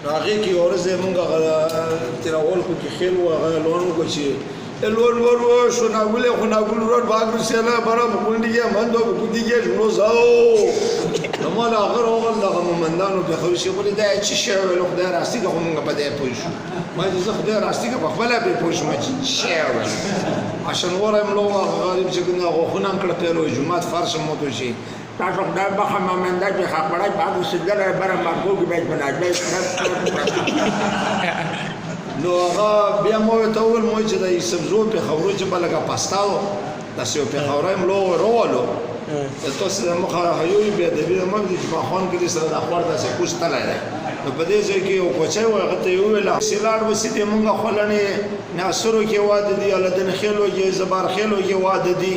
نو هغې کې یوه ورځ مونږ هغه تېرول خو کې خیل و هغه لون وکړو چې لون شو ناگل خو ناگل رود باگ رسیلا برا بکنی گیا من دو بکنی گیا جنو زاو نمال آخر آقل داغا ممندانو که خوشی بولی ده چی شعوه خدای راستی که خمونگا پده پوشو ما جزا خدای راستی که بخبلا پی پوشو ما چی شعوه عشان ورم لو آقا غالب چکن آقا خونم کرد پیلو جماعت فرش موتوشی تاسو خدای بخا ممندان بی حق برای باگ رسیلا برا مرکو که بیت بناج بیت نو هغه بیا مو ته وویل مو چې د سبزو پېښورو چې به لکه پستا و داسې یو پېښوری م روولو تاسو د مخه هیوي بیا د بیا مګ د جمعخان کلي سره د اخبار داسې کوز تللی دی نو په دې ځای کې یو کوچی و هغه ته یې وویل سیلاړ به سیدې مونږ خولنې ناصرو کې واده دي الدین خیلو کې زبار خیلو کې واده دي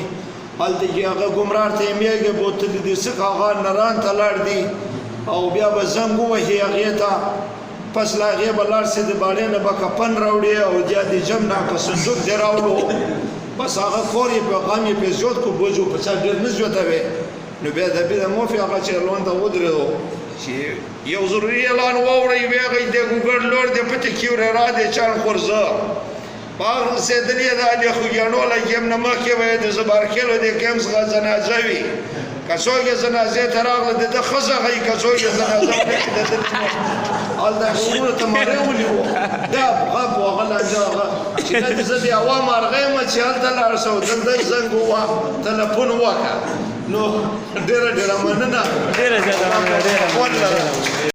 هلته کې هغه ګمرار ته یې میږې بوتلي دي څه هغه نران ته لاړ دي او بیا به زنګ ووهي هغې ته پس لا هغې به لاړ سي د باڼې نه به کپن راوړي او بیا د جم نه په صندوق دې راوړو بس هغه کور یې په غم یې پې زیات کړو بوجو په چا ډېر نه زیاتوي نو بیا د بې د موفي هغه چې لون ته ودرېدو چې یو ضروري اعلان واورئ وی هغې د ګوګړ لور د پټې کیورې را د چان خورزه په هغه رسېدلې ده د خوږیاڼو له ګیم نه مخکې به یې د زبارخیلو د ګیم څخه جنازه وي که څوک یې جنازې ته راغله د ده ښځه غږي که څوک یې جنازه ونه کړي د ده هلته غرونه ته ماری ونیو دا غب هغه لانجه هغه چې نه زه بیا ومارغه یم چې هلته لاړ شو دلته زنګ ووه تلیفون وکړه نو ډېره مننه